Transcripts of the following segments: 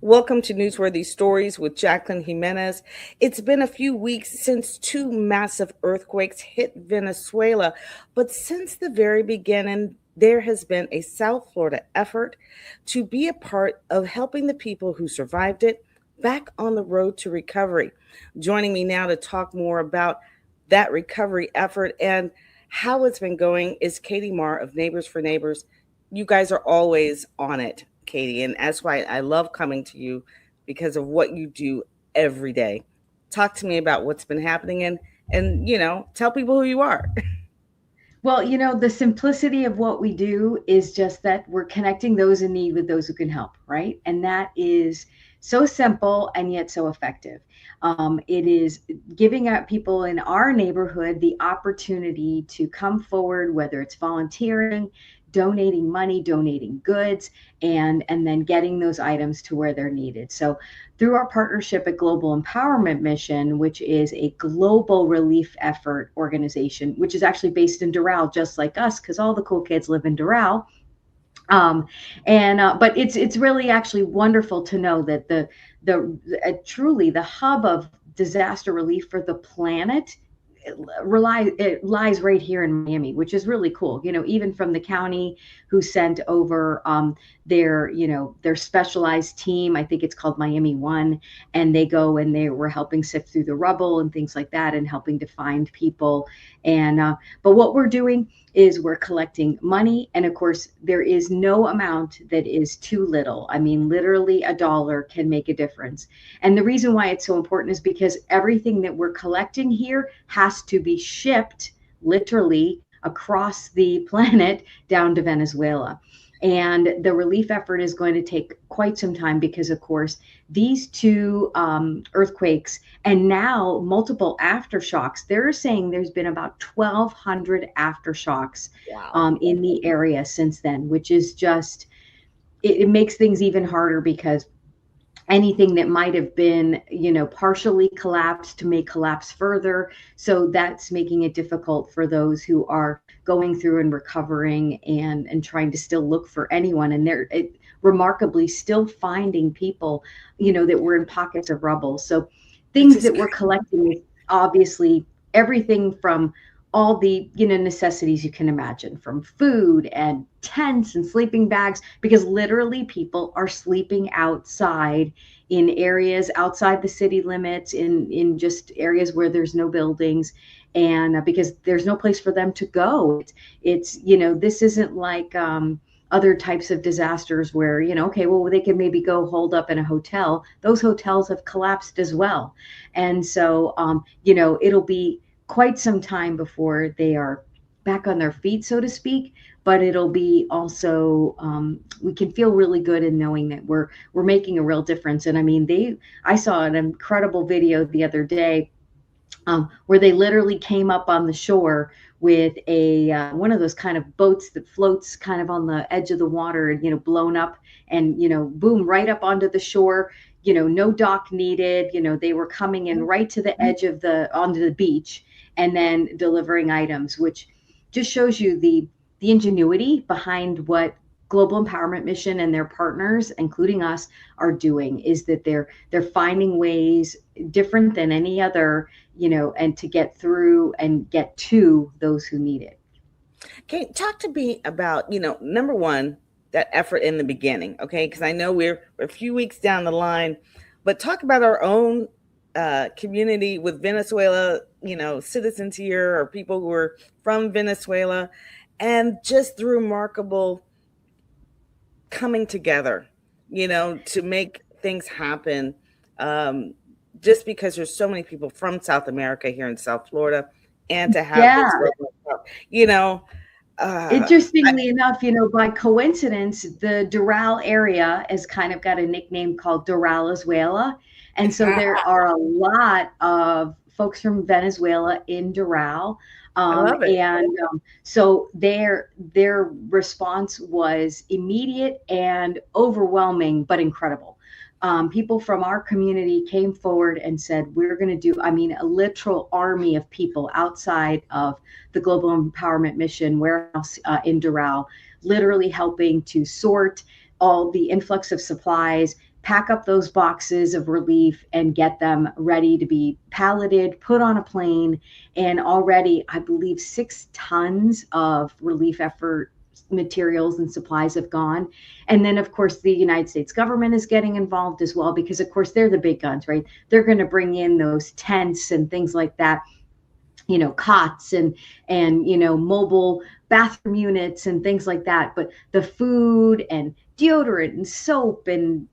Welcome to Newsworthy Stories with Jacqueline Jimenez. It's been a few weeks since two massive earthquakes hit Venezuela, but since the very beginning, there has been a South Florida effort to be a part of helping the people who survived it back on the road to recovery. Joining me now to talk more about that recovery effort and how it's been going is Katie Marr of Neighbors for Neighbors. You guys are always on it, Katie, and that's why I love coming to you because of what you do every day. Talk to me about what's been happening and tell people who you are. Well, the simplicity of what we do is just that we're connecting those in need with those who can help, right? And that is so simple and yet so effective. It is giving out people in our neighborhood the opportunity to come forward, whether it's volunteering, donating money, donating goods, and then getting those items to where they're needed. So through our partnership at Global Empowerment Mission, which is a global relief effort organization, which is actually based in Doral, just like us, because all the cool kids live in Doral. And But it's really actually wonderful to know that the truly the hub of disaster relief for the planet it lies right here in Miami, which is really cool. Even from the county who sent over their specialized team. I think it's called Miami One, and they go and they were helping sift through the rubble and things like that, and helping to find people. And But what we're doing is we're collecting money, and of course, there is no amount that is too little. I mean, literally a dollar can make a difference. And the reason why it's so important is because everything that we're collecting here has to be shipped literally across the planet down to Venezuela. And the relief effort is going to take quite some time because, of course, these two earthquakes and now multiple aftershocks, they're saying there's been about 1,200 aftershocks Wow. in the area since then, which is just, it makes things even harder because anything that might have been partially collapsed may collapse further, so that's making it difficult for those who are going through and recovering and trying to still look for anyone, and remarkably still finding people that were in pockets of rubble. So It's things just that we're collecting is obviously everything from all the necessities you can imagine, from food and tents and sleeping bags, because literally people are sleeping outside in areas outside the city limits, in just areas where there's no buildings, and because there's no place for them to go. It's this isn't like other types of disasters where okay, well, they can maybe go hold up in a hotel. Those hotels have collapsed as well. And so it'll be quite some time before they are back on their feet, so to speak. But it'll be also, we can feel really good in knowing that we're making a real difference. And I mean, I saw an incredible video the other day, where they literally came up on the shore with a one of those kind of boats that floats kind of on the edge of the water, and blown up, and boom, right up onto the shore. No dock needed. They were coming in right to the edge of the onto the beach, and then delivering items, which just shows you the ingenuity behind what Global Empowerment Mission and their partners, including us, are doing. Is that they're finding ways different than any other, and to get through and get to those who need it. Okay, talk to me about, number one, that effort in the beginning, okay? Because I know we're a few weeks down the line, but talk about our own community with Venezuela, citizens here or people who are from Venezuela, and just the remarkable coming together, to make things happen. Um, just because there's so many people from South America here in South Florida, and to have Yeah. this, you know, uh, I, Interestingly enough, by coincidence, the Doral area has kind of got a nickname called Doralezuela. And so there are a lot of folks from Venezuela in Doral. I love it. So their response was immediate and overwhelming, but incredible. People from our community came forward and said, we're going to do, I mean, a literal army of people outside of the Global Empowerment Mission warehouse in Doral, literally helping to sort all the influx of supplies, pack up those boxes of relief and get them ready to be palleted, put on a plane. And already, I believe 6 tons of relief effort materials and supplies have gone. And then, of course, the United States government is getting involved as well, because, of course, they're the big guns, right? They're going to bring in those tents and things like that, cots and mobile bathroom units and things like that. But the food and deodorant and soap and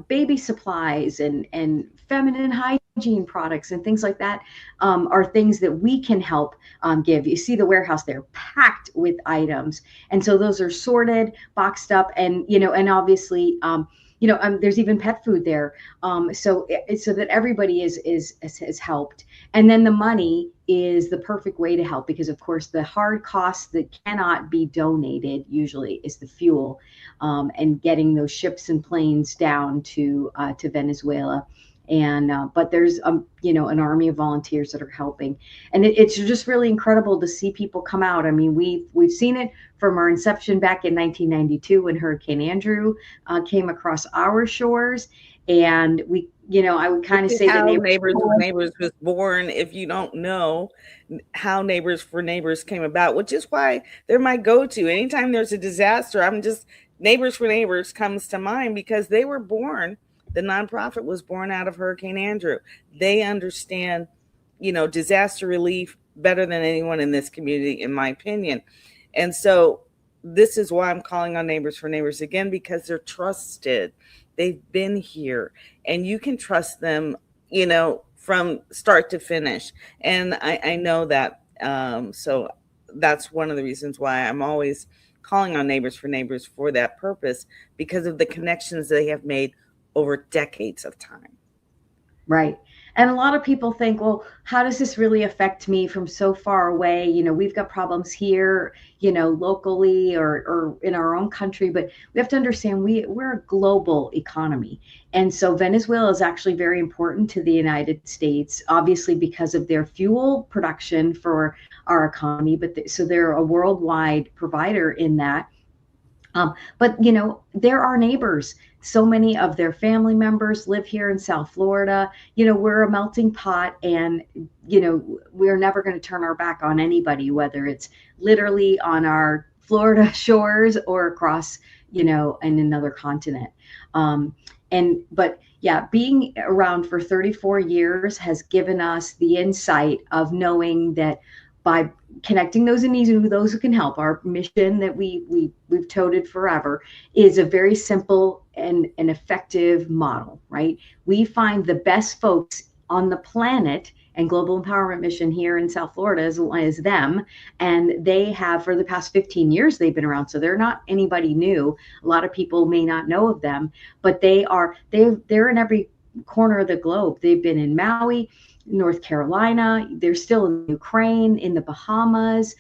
baby supplies and feminine hygiene products and things like that, are things that we can help give. You see the warehouse there packed with items, and so those are sorted, boxed up, and obviously, there's even pet food there, so that everybody is helped. And then the money is the perfect way to help, because of course the hard costs that cannot be donated usually is the fuel, and getting those ships and planes down to Venezuela. And but there's an army of volunteers that are helping, and it's just really incredible to see people come out. I mean, we've seen it from our inception back in 1992 when Hurricane Andrew came across our shores, and I would kind of say that How Neighbors for Neighbors was born. If you don't know how Neighbors for Neighbors came about, which is why they're my go-to. Anytime there's a disaster, Neighbors for Neighbors comes to mind, because they were born. The nonprofit was born out of Hurricane Andrew. They understand, disaster relief better than anyone in this community, in my opinion. And so this is why I'm calling on Neighbors for Neighbors again, because they're trusted. They've been here, and you can trust them, from start to finish. And I know that. So that's one of the reasons why I'm always calling on Neighbors for that purpose, because of the connections they have made over decades of time. Right. And a lot of people think, well, how does this really affect me from so far away? We've got problems here, locally or in our own country, but we have to understand we're a global economy. And so Venezuela is actually very important to the United States, obviously because of their fuel production for our economy, but so they're a worldwide provider in that. But they're our neighbors. So many of their family members live here in South Florida. We're a melting pot, and we're never going to turn our back on anybody, whether it's literally on our Florida shores or across, in another continent. But yeah, being around for 34 years has given us the insight of knowing that by connecting those in need with those who can help, our mission that we've toted forever is a very simple and an effective model, right? We find the best folks on the planet, and Global Empowerment Mission here in South Florida is them. And they have, for the past 15 years, they've been around. So they're not anybody new. A lot of people may not know of them, but they're in every corner of the globe. They've been in Maui, North Carolina. They're still in Ukraine, in the Bahamas,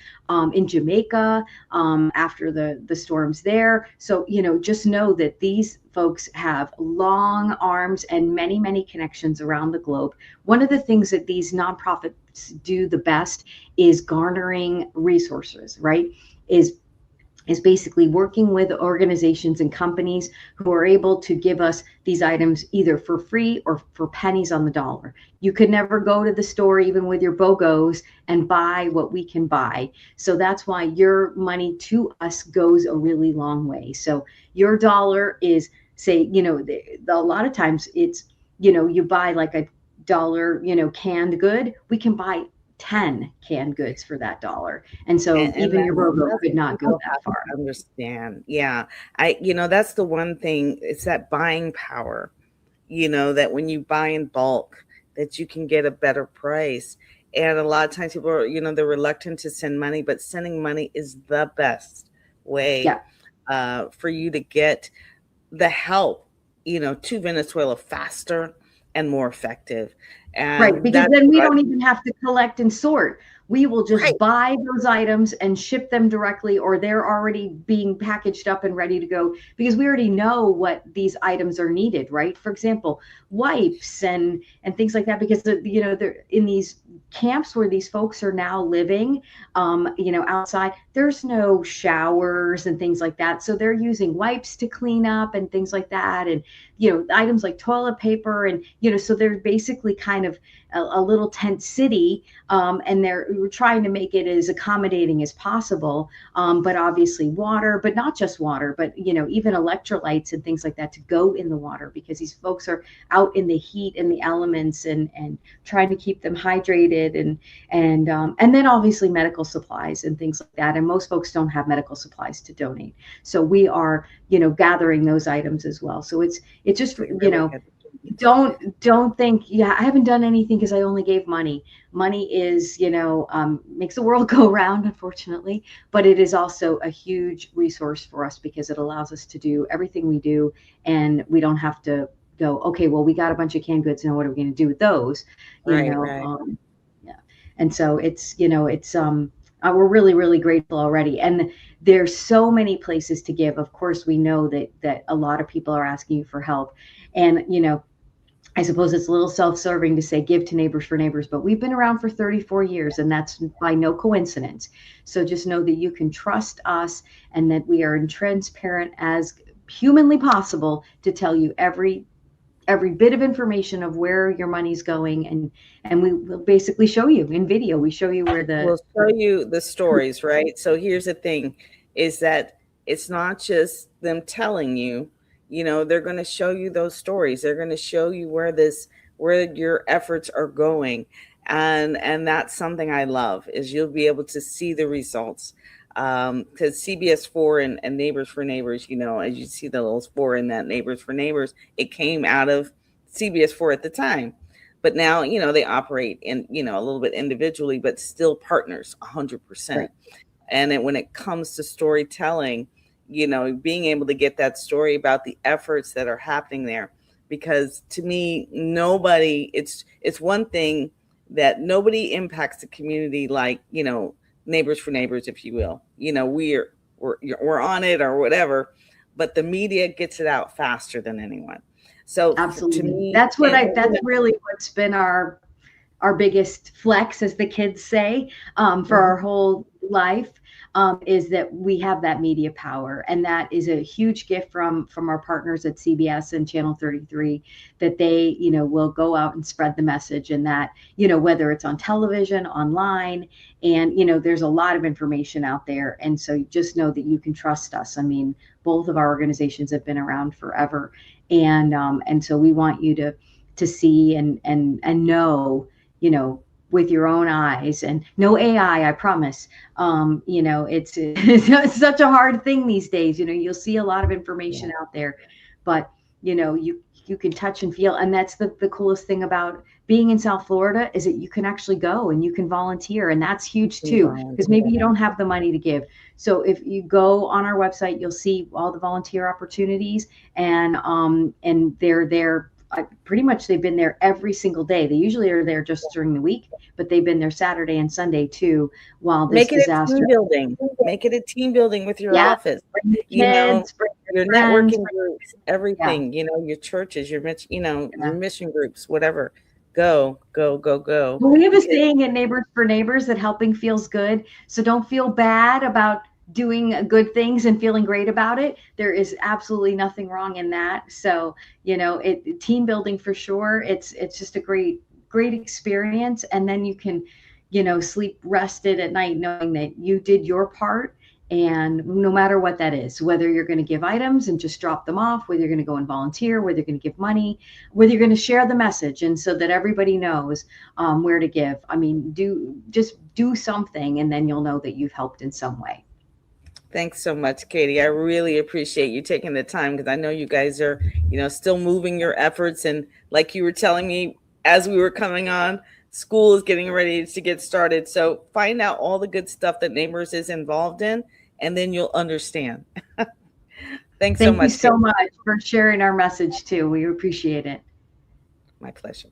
in Jamaica, after the storms there. So, just know that these folks have long arms and many, many connections around the globe. One of the things that these nonprofits do the best is garnering resources, right? Is basically working with organizations and companies who are able to give us these items either for free or for pennies on the dollar. You could never go to the store, even with your BOGOs, and buy what we can buy. So that's why your money to us goes a really long way. So your dollar is, say, a lot of times it's, you buy like a dollar, canned good, we can buy 10 canned goods for that dollar. And so even your BOGO could not go that far. Understand. Yeah. That's the one thing, it's that buying power, that when you buy in bulk, that you can get a better price. And a lot of times people are, they're reluctant to send money, but sending money is the best way for you to get the help, to Venezuela faster and more effective. And right, because then we don't even have to collect and sort. We will Right. just buy those items and ship them directly, or they're already being packaged up and ready to go because we already know what these items are needed, right? For example, wipes and things like that, because they're in these camps where these folks are now living, outside. There's no showers and things like that, so they're using wipes to clean up and things like that, and items like toilet paper, and so they're basically kind of a little tent city, and we're trying to make it as accommodating as possible, but obviously water, but not just water, but even electrolytes and things like that to go in the water, because these folks are out in the heat and the elements, and trying to keep them hydrated, and then obviously medical supplies and things like that. And most folks don't have medical supplies to donate, so we are gathering those items as well. So it's just We really had to do it. don't think, yeah, I haven't done anything because I only gave money. Money is, makes the world go round, unfortunately, but it is also a huge resource for us because it allows us to do everything we do, and we don't have to go, okay, well, we got a bunch of canned goods, now what are we going to do with those? you Right, know right. um, yeah. And so we're really, really grateful already. And there's so many places to give. Of course, we know that a lot of people are asking you for help. And I suppose it's a little self-serving to say give to Neighbors for Neighbors, but we've been around for 34 years, and that's by no coincidence. So just know that you can trust us, and that we are transparent as humanly possible to tell you every bit of information of where your money's going, and we will basically show you in video. We show you where We'll show you the stories, right? So here's the thing is that it's not just them telling you, they're going to show you those stories. They're going to show you where your efforts are going. And that's something I love is you'll be able to see the results. Because CBS4 and Neighbors for Neighbors, as you see the little 4 in that Neighbors for Neighbors, it came out of CBS4 at the time. But now, they operate in, a little bit individually, but still partners 100%. right. And when it comes to storytelling, being able to get that story about the efforts that are happening there, because to me, it's one thing that nobody impacts the community like, Neighbors for Neighbors, if you will. We're on it or whatever, but the media gets it out faster than anyone. So to Absolutely. me, That's really what's been our biggest flex, as the kids say, for Mhm. our whole life, is that we have that media power, and that is a huge gift from our partners at CBS and Channel 33, that they will go out and spread the message, and that whether it's on television, online, and there's a lot of information out there, and so just know that you can trust us. I mean, both of our organizations have been around forever, and so we want you to see and know, with your own eyes, and no AI, I promise. It's such a hard thing these days. You'll see a lot of Yeah, information out there, but you can touch and feel. And that's the coolest thing about being in South Florida, is that you can actually go and you can volunteer. And that's huge we too, because maybe you volunteer. don't have the money to give. So if you go on our website, you'll see all the volunteer opportunities, and they're there. Pretty much they've been there every single day. They usually are there just during the week, but they've been there Saturday and Sunday too, while this Make it a disaster. team building. Make it a team building with your Yeah, office. bring You your know, kids, bring your your friends. networking groups, Yeah, everything, your churches, your yeah. mission groups, whatever. Go, go, go, go. Well, we have a Because saying at Neighbors for Neighbors that helping feels good. So don't feel bad about doing good things and feeling great about it. There is absolutely nothing wrong in that. So, team building for sure. It's just a great experience. And then you can, sleep rested at night knowing that you did your part. And no matter what that is, whether you're going to give items and just drop them off, whether you're going to go and volunteer, whether you're going to give money, whether you're going to share the message, and so that everybody knows where to give. I mean, do something, and then you'll know that you've helped in some way. thanks so much, Katie. I really appreciate you taking the time because I know you guys are, still moving your efforts. And like you were telling me as we were coming on, school is getting ready to get started. So find out all the good stuff that Neighbors is involved in, and then you'll understand. Thanks so Thank you much, so Katie. much for sharing our message too. We appreciate it. My pleasure.